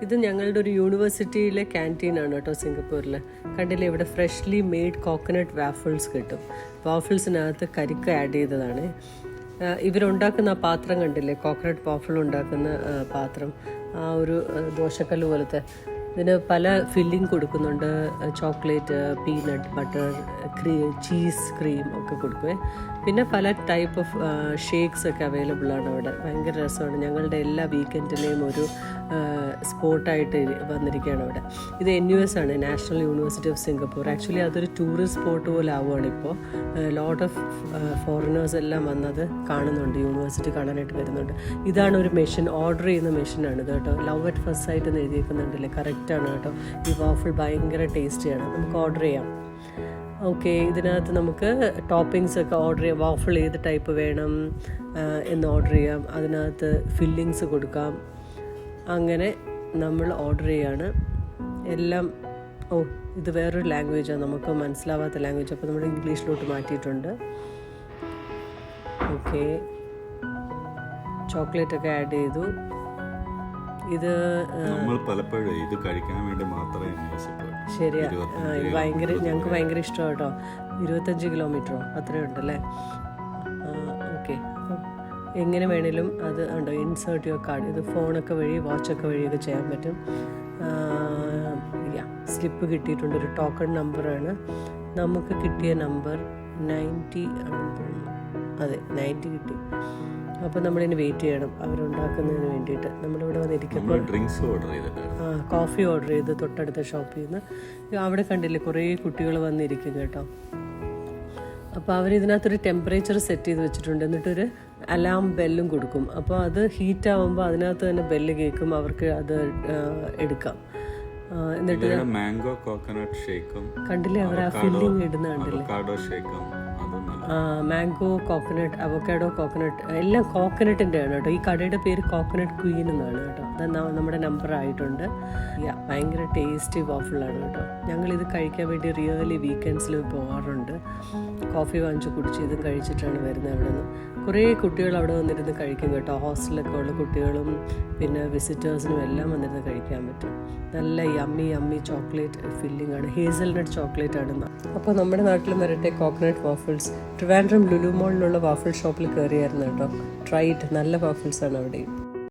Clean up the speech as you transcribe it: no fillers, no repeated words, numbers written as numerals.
ഇത് ഞങ്ങളുടെ ഒരു യൂണിവേഴ്സിറ്റിയിലെ ക്യാൻറ്റീനാണ് കേട്ടോ സിംഗപ്പൂരിൽ. കണ്ടില്ലേ, ഇവിടെ ഫ്രഷ്ലി മെയ്ഡ് കോക്കനട്ട് വാഫിൾസ് കിട്ടും. വാഫിൾസിനകത്ത് കരിക്ക് ആഡ് ചെയ്തതാണ്. ഇവരുണ്ടാക്കുന്ന ആ പാത്രം കണ്ടില്ലേ, കോക്കനട്ട് വാഫിൾ ഉണ്ടാക്കുന്ന പാത്രം, ആ ഒരു ദോശക്കല്ല് പോലത്തെ. ഇതിന് പല ഫില്ലിംഗ് കൊടുക്കുന്നുണ്ട്. Chocolate, peanut butter, cheese cream ഒക്കെ കൊടുക്കുവേ. പിന്നെ പല ടൈപ്പ് ഓഫ് ഷേക്സ് ഒക്കെ അവൈലബിൾ ആണ് അവിടെ. ഭയങ്കര രസമാണ്. ഞങ്ങളുടെ എല്ലാ വീക്കെൻഡിലെയും ഒരു സ്പോട്ടായിട്ട് വന്നിരിക്കുകയാണ് അവിടെ. ഇത് NUS ആണ്, national university of Singapore. Actually അതൊരു ടൂറിസ്റ്റ് സ്പോട്ട് പോലെ ആവുകയാണ് ഇപ്പോൾ. ലോട്ട് ഓഫ് ഫോറിനേഴ്സ് എല്ലാം വന്നത് കാണുന്നുണ്ട്, യൂണിവേഴ്സിറ്റി കാണാനായിട്ട് വരുന്നുണ്ട്. ഇതാണ് ഒരു മെഷീൻ, ഓർഡർ ചെയ്യുന്ന മെഷീനാണ് ഇത് കേട്ടോ. ലവ് അറ്റ് ഫസ്റ്റ് സൈറ്റ് എന്ന് എഴുതിയേക്കുന്നുണ്ടല്ലേ, കറക്റ്റാണ് കേട്ടോ. ഈ വാഫിൾ ഭയങ്കര ടേസ്റ്റിയാണ്. നമുക്ക് ഓർഡർ ചെയ്യാം. ഓക്കെ, ഇതിനകത്ത് നമുക്ക് ടോപ്പിങ്സ് ഒക്കെ ഓർഡർ ചെയ്യാം. വാഫിൾ ഏത് ടൈപ്പ് വേണം എന്ന് ഓർഡർ ചെയ്യാം. അതിനകത്ത് ഫില്ലിങ്സ് കൊടുക്കാം. അങ്ങനെ നമ്മൾ ഓർഡർ ചെയ്യാണ് എല്ലാം. ഇത് വേറൊരു ലാംഗ്വേജാണ്, നമുക്ക് മനസ്സിലാവാത്ത ലാംഗ്വേജ്. അപ്പോൾ നമ്മൾ ഇംഗ്ലീഷിലോട്ട് മാറ്റിയിട്ടുണ്ട്. ഓക്കെ, ചോക്ലേറ്റ് ഒക്കെ ആഡ് ചെയ്തു. ഇത് നമ്മൾ പലപ്പോഴും ഇത് കഴിക്കാൻ വേണ്ടി മാത്രമേ ശരിയാ. ഞങ്ങൾക്ക് ഭയങ്കര ഇഷ്ടമാണ് കേട്ടോ. 25 കിലോമീറ്ററോ അത്രയും ഉണ്ടല്ലേ. ഓക്കെ, അപ്പം എങ്ങനെ വേണേലും അത് ഉണ്ടോ, ഇൻസേർട്ട് യുവർ കാർഡ്. ഇത് ഫോണൊക്കെ വഴി, വാച്ചൊക്കെ വഴിയൊക്കെ ചെയ്യാൻ പറ്റും. സ്ലിപ്പ് കിട്ടിയിട്ടുണ്ട്, ഒരു ടോക്കൺ നമ്പറാണ്. നമുക്ക് കിട്ടിയ നമ്പർ 90 ആണെന്ന് തോന്നുന്നു. അതെ, 90 കിട്ടി. അപ്പോൾ നമ്മളിനി വെയിറ്റ് ചെയ്യണം അവരുണ്ടാക്കുന്നതിന് വേണ്ടിയിട്ട്. നമ്മളിവിടെ വന്നിരിക്കുമ്പോൾ കോഫി ഓർഡർ ചെയ്ത് തൊട്ടടുത്ത ഷോപ്പിൽ നിന്ന്. അവിടെ കണ്ടില്ലേ കുറേ കുട്ടികൾ വന്നിരിക്കും കേട്ടോ. അപ്പോൾ അവരിതിനകത്തൊരു ടെമ്പറേച്ചർ സെറ്റ് ചെയ്ത് വെച്ചിട്ടുണ്ട്. എന്നിട്ടൊരു അലാം ബെല്ലും കൊടുക്കും. അപ്പോൾ അത് ഹീറ്റാവുമ്പോൾ അതിനകത്ത് തന്നെ ബെല്ല് കേൾക്കും, അവർക്ക് അത് എടുക്കാം. എന്നിട്ട് മാംഗോ കോക്കനട്ട് ഷേക്കും കണ്ടില്ലേ, അവർ ആ ഫില്ലിങ് ഇടുന്ന കണ്ടില്ലേ, മാംഗോ കോക്കനട്ട്, അവക്കാഡോ കോക്കനട്ട്, എല്ലാം കോക്കനട്ടിൻ്റെ ആണ് കേട്ടോ. ഈ കടയുടെ പേര് കോക്കനട്ട് ക്വീൻ എന്നാണ് കേട്ടോ. അത് നമ്മുടെ നമ്പർ ആയിട്ടുണ്ട്. ഭയങ്കര ടേസ്റ്റി വാഫിളാണ് കേട്ടോ. ഞങ്ങളിത് കഴിക്കാൻ വേണ്ടി റിയലി വീക്കെൻഡ്സിൽ പോകാറുണ്ട്. കോഫി വാങ്ങിച്ച് കുടിച്ച് ഇതും കഴിച്ചിട്ടാണ് വരുന്നത് അവിടെ നിന്ന്. കുറേ കുട്ടികൾ അവിടെ വന്നിരുന്ന് കഴിക്കും കേട്ടോ. ഹോസ്റ്റലിലൊക്കെ ഉള്ള കുട്ടികളും പിന്നെ വിസിറ്റേഴ്സിനും എല്ലാം വന്നിരുന്ന് കഴിക്കാൻ പറ്റും. നല്ല യമ്മി ചോക്ലേറ്റ് ഫില്ലിംഗ് ആണ്, ഹേസൽനട്ട് ചോക്ലേറ്റ് ആണ്. അപ്പോൾ നമ്മുടെ നാട്ടിലും വരട്ടെ കോക്കനട്ട് വാഫിൾസ്. ട്രിവാൻഡ്രം ലുലു മോളിലുള്ള വാഫിൾ ഷോപ്പിൽ കയറിയായിരുന്നു കേട്ടോ. ട്രൈ ഇറ്റ്, നല്ല വാഫിൾസാണ് അവിടെയും.